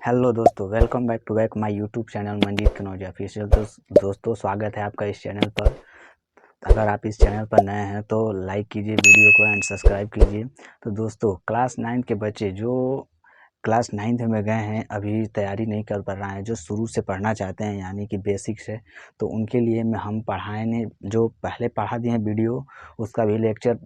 Hello दोस्तों, welcome back to my YouTube channel Manjeet Kanaujia official. दोस्तों स्वागत है आपका इस चैनल पर। अगर आप इस चैनल पर नए हैं तो लाइक कीजिए वीडियो को एंड सब्सक्राइब कीजिए। तो दोस्तों क्लास 9 के बच्चे जो क्लास 9 में गए हैं, अभी तैयारी नहीं कर पा रहे हैं, जो शुरू से पढ़ना चाहते हैं यानी कि बेसिक से, तो उनके लिए हम पढ़ाने जो पहले पढ़ा दिए हैं वीडियो, उसका भी लेक्चर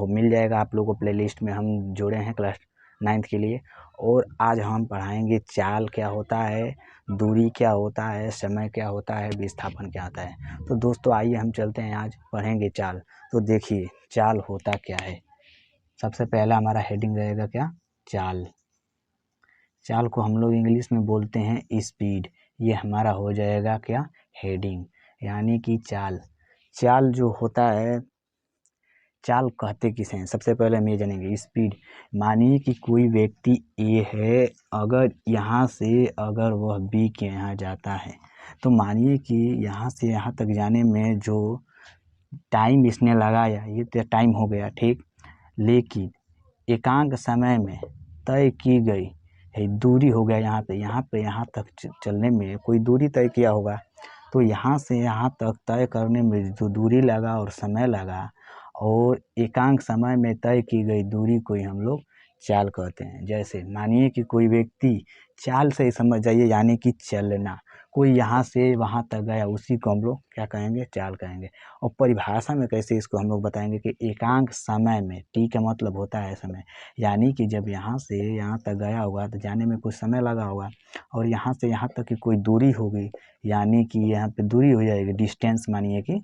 मिल जाएगा आप लोगों को। प्लेलिस्ट में हम जोड़े हैं क्लास 9 के लिए। और आज हम पढ़ाएंगे चाल क्या होता है, दूरी क्या होता है, समय क्या होता है, विस्थापन क्या होता है। तो दोस्तों आइए हम चलते हैं, आज पढ़ेंगे चाल। तो देखिए चाल होता क्या है। सबसे पहला हमारा हेडिंग रहेगा क्या, चाल। चाल को हम लोग इंग्लिश में बोलते हैं स्पीड। ये हमारा हो जाएगा क्या, हेडिंग। यानी कि चाल। चाल जो होता है, चाल कहते किसे हैं, सबसे पहले हम ये जानेंगे। स्पीड, मानिए कि कोई व्यक्ति ए है, अगर यहाँ से अगर वह बी के यहाँ जाता है, तो मानिए कि यहाँ से यहाँ तक जाने में जो टाइम इसने लगाया, ये तो टाइम हो गया, ठीक। लेकिन एकांक समय में तय की गई दूरी हो गया, यहाँ पे यहाँ तक चलने में कोई दूरी तय किया होगा, तो यहाँ से यहाँ तक तय करने में जो दूरी लगा और समय लगा, और एकांक समय में तय की गई दूरी को ही हम लोग चाल कहते हैं। जैसे मानिए कि कोई व्यक्ति, चाल से समझ जाइए यानी कि चलना, कोई यहाँ से वहाँ तक गया, उसी को हम लोग क्या कहेंगे, चाल कहेंगे। और परिभाषा में कैसे इसको हम लोग बताएंगे कि एकांक समय में, टी का मतलब होता है समय, यानी कि जब यहाँ से यहाँ तक गया होगा तो जाने में कुछ समय लगा होगा, और यहाँ से यहाँ तक की कोई दूरी होगी, यानी कि यहाँ पे दूरी हो जाएगी, डिस्टेंस मानिए कि।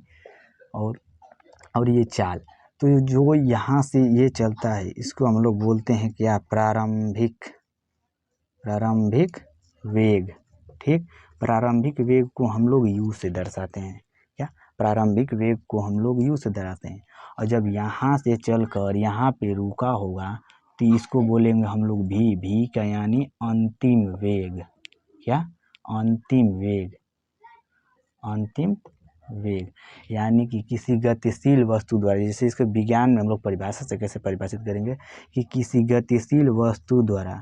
और ये चाल, तो जो यहाँ से ये चलता है, इसको हम लोग बोलते हैं क्या, प्रारंभिक वेग, ठीक। प्रारंभिक वेग को हम लोग यू से दर्शाते हैं, क्या, प्रारंभिक वेग को हम लोग यू से दर्शाते हैं। और जब यहाँ से चलकर यहाँ पे रुका होगा, तो इसको बोलेंगे हम लोग भी का यानी अंतिम वेग, क्या, अंतिम वेग। यानी कि किसी गतिशील वस्तु द्वारा, जैसे इसको विज्ञान में हम लोग परिभाषा से कैसे परिभाषित करेंगे कि किसी गतिशील वस्तु द्वारा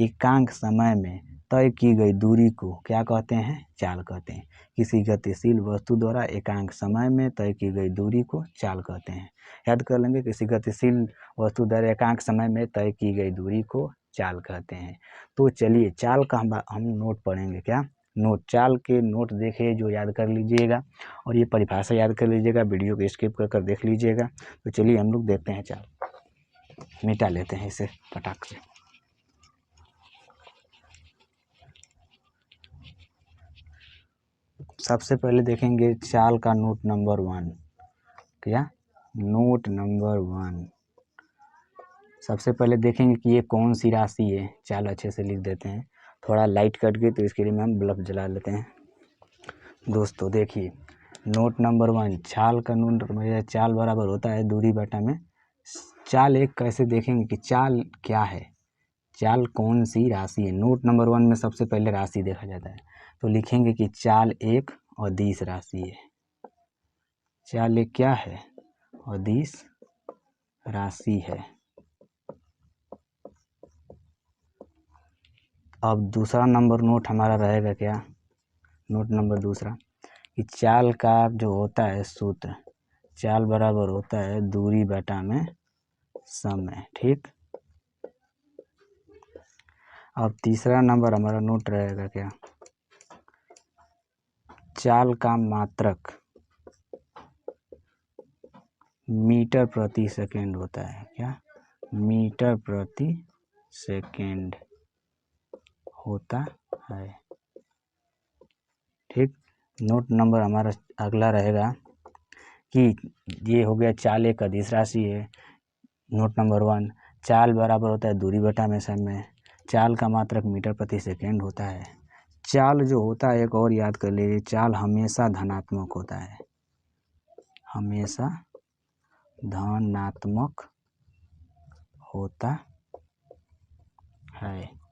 एकांक समय में तय की गई दूरी को क्या कहते हैं, चाल कहते हैं। किसी गतिशील वस्तु द्वारा एकांक समय में तय की गई दूरी को चाल कहते हैं। याद कर लेंगे, किसी गतिशील वस्तु द्वारा एकांक समय में तय की गई दूरी को चाल कहते हैं। तो चलिए चाल का हम नोट पढ़ेंगे, क्या नोट, चाल के नोट देखिए जो याद कर लीजिएगा, और ये परिभाषा याद कर लीजिएगा, वीडियो को स्किप कर देख लीजिएगा। तो चलिए हम लोग देखते हैं चाल, मिटा लेते हैं इसे फटाक से। सबसे पहले देखेंगे चाल का नोट नंबर 1, क्या, नोट नंबर 1। सबसे पहले देखेंगे कि ये कौन सी राशि है, चाल अच्छे से लिख देते हैं। थोड़ा लाइट कट गई तो इसके लिए हम बल्ब जला लेते हैं। दोस्तों देखिए, नोट नंबर 1, चाल का नोट, चाल बराबर होता है दूरी बटा में चाल एक। कैसे देखेंगे कि चाल क्या है, चाल कौन सी राशि है। नोट नंबर 1 में सबसे पहले राशि देखा जाता है, तो लिखेंगे कि चाल एक अदिश राशि है। चाल एक क्या है, अदिश राशि है। अब दूसरा नंबर नोट हमारा रहेगा क्या, नोट नंबर दूसरा, कि चाल का जो होता है सूत्र, चाल बराबर होता है दूरी बटा में समय, ठीक। अब तीसरा नंबर हमारा नोट रहेगा क्या, चाल का मात्रक मीटर प्रति सेकेंड होता है, क्या, मीटर प्रति सेकेंड होता है, ठीक। नोट नंबर हमारा अगला रहेगा कि ये हो गया चाल एक अदिश राशि है। नोट नंबर 1, चाल बराबर होता है दूरी बटा में समय, चाल का मात्रक मीटर प्रति सेकेंड होता है। चाल जो होता है, एक और याद कर लीजिए, चाल हमेशा धनात्मक होता है, हमेशा धनात्मक होता है।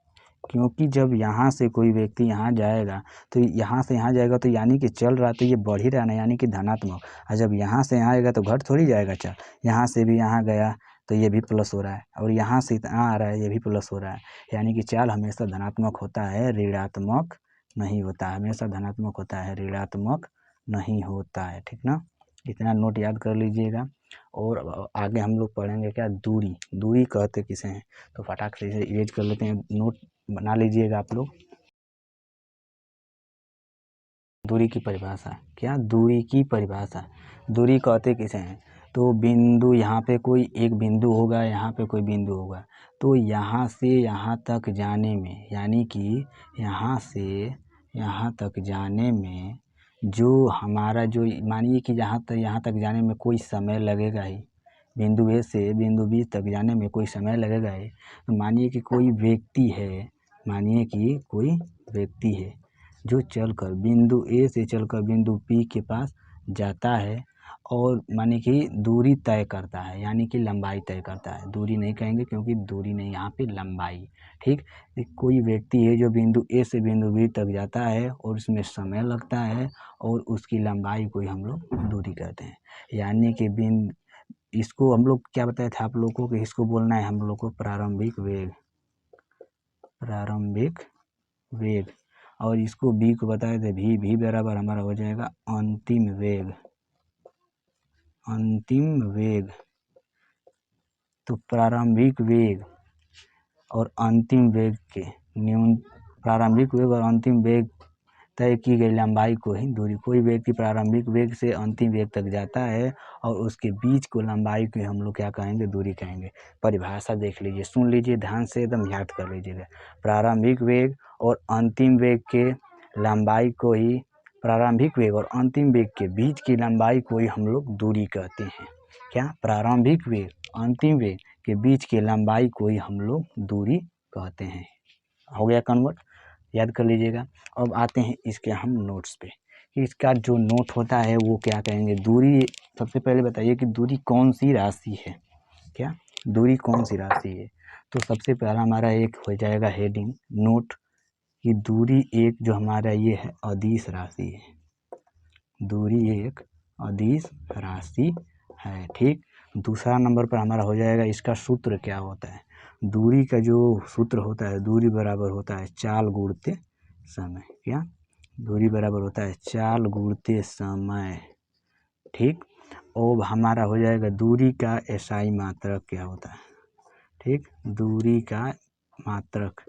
क्योंकि जब यहाँ से कोई व्यक्ति यहाँ जाएगा, तो यहाँ से यहाँ जाएगा, तो यानी कि चल रहा, तो ये बढ़ ही रहा ना, यानी कि धनात्मक। और जब यहाँ से यहाँ आएगा तो घट थोड़ी जाएगा चाल, यहाँ से भी यहाँ गया तो ये भी प्लस हो रहा है, और यहाँ से इतना आ रहा है, ये भी प्लस हो रहा है। यानी कि चाल हमेशा धनात्मक होता है, ऋणात्मक नहीं होता है। हमेशा धनात्मक होता है, ऋणात्मक नहीं होता है। ठीक ना, इतना नोट याद कर लीजिएगा। और आगे हम लोग पढ़ेंगे क्या, दूरी। दूरी कहते किसे हैं, तो फटाक से इसे इरेज कर लेते हैं, नोट बना लीजिएगा आप लोग। दूरी की परिभाषा क्या, दूरी की परिभाषा, दूरी कहते किसे हैं, तो बिंदु, यहाँ पे कोई एक बिंदु होगा, यहाँ पे कोई बिंदु होगा, तो यहाँ से यहाँ तक जाने में, यानी कि यहाँ से यहाँ तक जाने में जो हमारा जो, मानिए कि यहाँ तक जाने में कोई समय लगेगा ही, बिंदु ए से बिंदु बी तक जाने में कोई समय लगेगा ही। तो मानिए कि कोई व्यक्ति है, मानिए कि कोई व्यक्ति है जो चलकर बिंदु ए से चलकर बिंदु पी के पास जाता है, और माने कि दूरी तय करता है, यानी कि लंबाई तय करता है। दूरी नहीं कहेंगे क्योंकि दूरी नहीं, यहाँ पे लंबाई। ठीक, कोई व्यक्ति है जो बिंदु ए से बिंदु बी तक जाता है और उसमें समय लगता है, और उसकी लंबाई को ही हम लोग दूरी कहते हैं। यानी कि इसको हम लोग क्या बताए थे आप लोगों को, इसको बोलना है हम लोग को प्रारंभिक वेग, प्रारंभिक वेग। और इसको बी को बताए थे भी बराबर हमारा हो जाएगा अंतिम वेग, अंतिम वेग। तो प्रारंभिक वेग और अंतिम वेग के प्रारंभिक वेग और अंतिम वेग तय की गई लंबाई को ही दूरी। कोई व्यक्ति प्रारंभिक वेग से अंतिम वेग तक जाता है और उसके बीच को लंबाई को हम लोग क्या कहेंगे, दूरी कहेंगे। परिभाषा देख लीजिए, सुन लीजिए ध्यान से, एकदम याद कर लीजिएगा। प्रारंभिक वेग और अंतिम वेग के लंबाई को ही, प्रारंभिक वेग और अंतिम वेग के बीच की लंबाई को ही हम लोग दूरी कहते हैं। क्या, प्रारंभिक वेग अंतिम वेग के बीच की लंबाई को ही हम लोग दूरी कहते हैं। हो गया कन्वर्ट, याद कर लीजिएगा। अब आते हैं इसके हम नोट्स पे, कि इसका जो नोट होता है वो क्या कहेंगे, दूरी। सबसे पहले बताइए कि दूरी कौन सी राशि है, क्या दूरी कौन सी राशि है। तो सबसे पहला हमारा एक हो जाएगा हेडिंग नोट, कि दूरी एक जो हमारा ये है अदिश राशि है, दूरी एक अदिश राशि है। ठीक, दूसरा नंबर पर हमारा हो जाएगा इसका सूत्र क्या होता है। दूरी का जो सूत्र होता है, दूरी बराबर होता है चाल गुणते समय। क्या, दूरी बराबर होता है चाल गुणते समय। ठीक, और हमारा हो जाएगा दूरी का एसआई मात्रक क्या होता है। ठीक, दूरी का मात्रक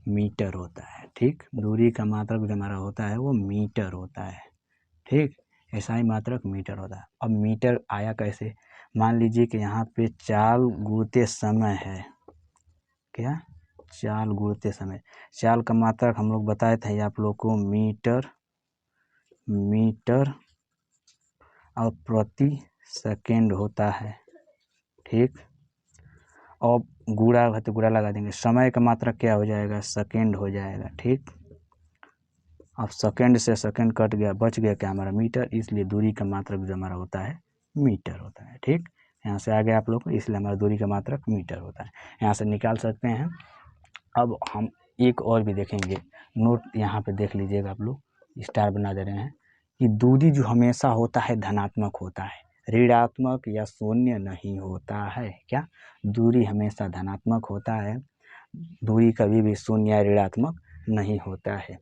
मीटर होता है। ठीक, दूरी का मात्रक जो हमारा होता है वो मीटर होता है। ठीक, एसआई मात्रक मीटर होता है। अब मीटर आया कैसे, मान लीजिए कि यहाँ पे चाल गुणते समय है। क्या, चाल गुणते समय, चाल का मात्रक हम लोग बताए थे आप लोग को मीटर, मीटर और प्रति सेकेंड होता है। ठीक, और गुणा है तो गुणा लगा देंगे, समय का मात्रक क्या हो जाएगा, सेकेंड हो जाएगा। ठीक, अब सेकेंड से सेकेंड कट गया, बच गया क्या हमारा मीटर, इसलिए दूरी का मात्रक जो हमारा होता है मीटर होता है। ठीक, यहाँ से आ गया आप लोग को, इसलिए हमारा दूरी का मात्रक मीटर होता है, यहाँ से निकाल सकते हैं। अब हम एक और भी देखेंगे नोट, यहाँ पे देख लीजिएगा आप लोग, स्टार बना दे रहे हैं, कि दूरी जो हमेशा होता है धनात्मक होता है, ऋणात्मक या शून्य नहीं होता है। क्या, दूरी हमेशा धनात्मक होता है, दूरी कभी भी शून्य या ऋणात्मक नहीं होता है।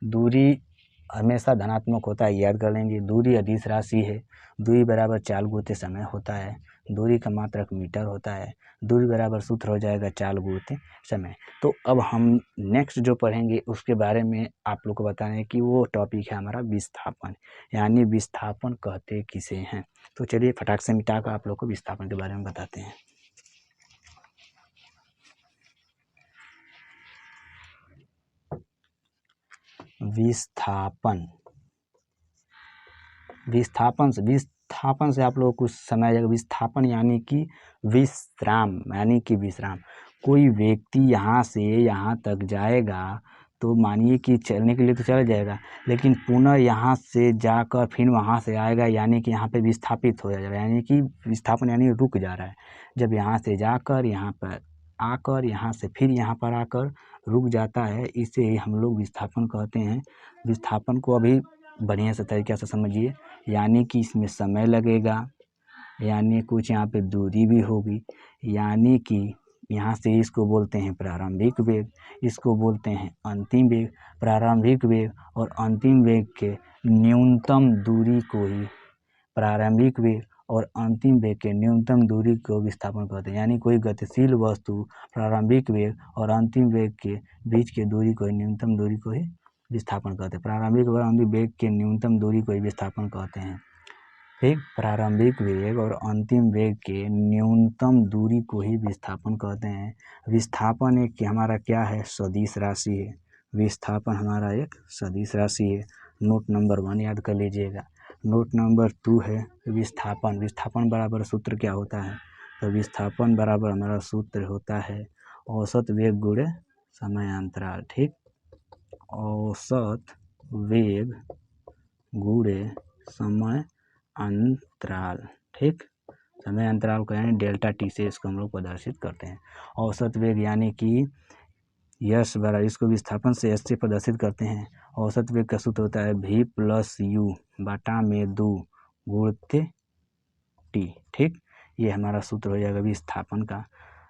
दूरी हमेशा धनात्मक होता है, याद कर लेंगे। दूरी अदिश राशि है, दूरी बराबर चाल गुणते समय होता है, दूरी का मात्रक मीटर होता है, दूरी बराबर सूत्र हो जाएगा चाल गुणते समय। तो अब हम नेक्स्ट जो पढ़ेंगे उसके बारे में आप लोग को बताना है कि वो टॉपिक है हमारा विस्थापन, यानी विस्थापन कहते किसे हैं। तो चलिए फटाक से मिटा कर आप लोग को विस्थापन के बारे में बताते हैं। विस्थापन, विस्थापन से आप लोगों को कुछ समझ आएगा। विस्थापन यानी कि विश्राम, यानी कि विश्राम। कोई व्यक्ति यहाँ से यहाँ तक जाएगा, तो मानिए कि चलने के लिए तो चला जाएगा, लेकिन पुनः यहाँ से जाकर फिर वहाँ से आएगा, यानी कि यहाँ पे विस्थापित हो जाएगा, यानी कि विस्थापन यानी रुक जा रहा है। जब यहाँ से जाकर यहाँ पर आकर, यहाँ से फिर यहाँ पर आकर रुक जाता है, इसे ही हम लोग विस्थापन कहते हैं। विस्थापन को अभी बढ़िया से तरीके से समझिए, यानी कि इसमें समय लगेगा, यानी कुछ यहाँ पे दूरी भी होगी, यानी कि यहाँ से इसको बोलते हैं प्रारंभिक वेग, इसको बोलते हैं अंतिम वेग। प्रारंभिक वेग और अंतिम वेग के न्यूनतम दूरी को ही प्रारंभिक वेग और अंतिम वेग के न्यूनतम दूरी को विस्थापन कहते हैं। यानी कोई गतिशील वस्तु प्रारंभिक वेग और अंतिम वेग के बीच के दूरी को न्यूनतम दूरी को ही विस्थापन कहते हैं। प्रारंभिक और अंतिम वेग के न्यूनतम दूरी को ही विस्थापन कहते हैं। ठीक, प्रारंभिक वेग और अंतिम वेग के न्यूनतम दूरी को ही विस्थापन कहते हैं। विस्थापन एक हमारा क्या है, सदिश राशि है। विस्थापन हमारा एक सदिश राशि है। नोट नंबर 1 याद कर लीजिएगा। नोट नंबर 2 है विस्थापन। विस्थापन बराबर सूत्र क्या होता है, तो विस्थापन बराबर हमारा सूत्र होता है औसत वेग गुणे समय अंतराल। ठीक, औसत वेग गुणे समय अंतराल। ठीक, समय अंतराल को यानी डेल्टा टी से इसको हम लोग प्रदर्शित करते हैं। औसत वेग यानी कि यश बराबर, इसको विस्थापन से एस से प्रदर्शित करते हैं। औसत वेग का सूत्र होता है v प्लस यू बटा में 2 गुणित टी। ठीक, ये हमारा सूत्र हो जाएगा विस्थापन का।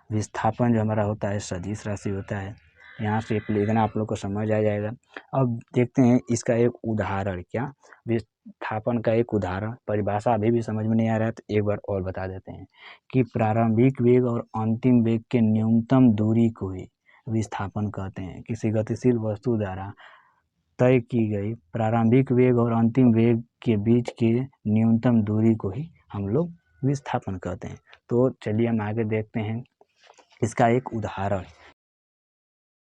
विस्थापन जो हमारा होता है सदिश राशि होता है। यहाँ से इतना आप लोग को समझ आ जाएगा। अब देखते हैं इसका एक उदाहरण, क्या विस्थापन का एक उदाहरण। परिभाषा अभी भी समझ में नहीं आ रहा है तो एक बार और बता देते हैं कि प्रारंभिक वेग और अंतिम वेग के न्यूनतम दूरी को ही विस्थापन कहते हैं। किसी गतिशील वस्तु द्वारा तय की गई प्रारंभिक वेग और अंतिम वेग के बीच के न्यूनतम दूरी को ही हम लोग विस्थापन कहते हैं। तो चलिए हम आगे देखते हैं इसका एक उदाहरण।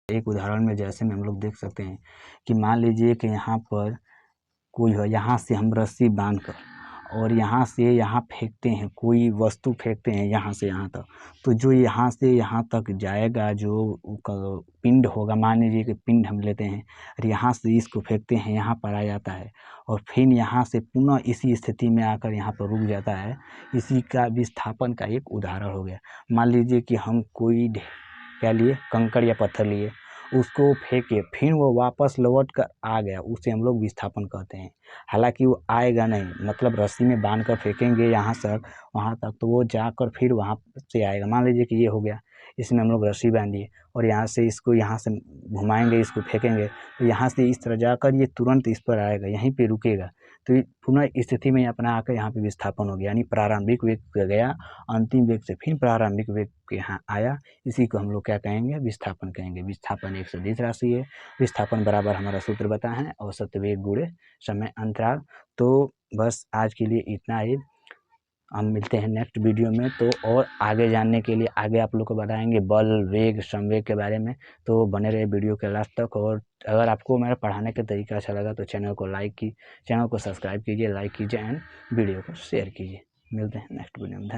एक उदाहरण में जैसे में हम लोग देख सकते हैं कि मान लीजिए कि यहाँ पर कोई है, यहाँ से हम रस्सी बांधकर और यहाँ से यहाँ फेंकते हैं, कोई वस्तु फेंकते हैं यहाँ से यहाँ तक, तो जो यहाँ से यहाँ तक जाएगा जो पिंड होगा, मान लीजिए कि पिंड हम लेते हैं और यहाँ से इसको फेंकते हैं, यहाँ पर आ जाता है और फिर यहाँ से पुनः इसी स्थिति में आकर यहाँ पर रुक जाता है। इसी का विस्थापन का एक उदाहरण हो गया। मान लीजिए कि हम कोई क्या लिए, कंकड़ या पत्थर लिए, उसको फेंके, फिर वो वापस लौट कर आ गया, उसे हम लोग विस्थापन कहते हैं। हालांकि वो आएगा नहीं, मतलब रस्सी में बांध कर फेंकेंगे यहाँ से वहाँ तक, तो वो जाकर फिर वहाँ से आएगा। मान लीजिए कि ये हो गया, इसमें हम लोग रस्सी बांधिए और यहाँ से इसको यहाँ से घुमाएंगे, इसको फेंकेंगे, तो यहाँ से इस तरह जाकर ये तुरंत इस पर आएगा, यहीं पे रुकेगा, तो पुनः स्थिति में अपना आकर यहाँ पे विस्थापन हो गया। यानी प्रारंभिक वेग से गया, अंतिम वेग से फिर प्रारंभिक वेग के यहाँ आया, इसी को हम लोग क्या कहेंगे, विस्थापन कहेंगे। विस्थापन एक सदिश राशि है। विस्थापन बराबर हमारा सूत्र बता है औसत वेग गुणे समय अंतराल। तो बस आज के लिए इतना ही, हम मिलते हैं नेक्स्ट वीडियो में। तो और आगे जानने के लिए आगे आप लोग को बताएंगे बल, वेग, संवेग के बारे में। तो बने रहे वीडियो के लास्ट तक। और अगर आपको मेरा पढ़ाने का तरीका अच्छा लगा तो चैनल को सब्सक्राइब कीजिए, लाइक कीजिए एंड वीडियो को शेयर कीजिए। मिलते हैं नेक्स्ट वीडियो में। धन्यवाद।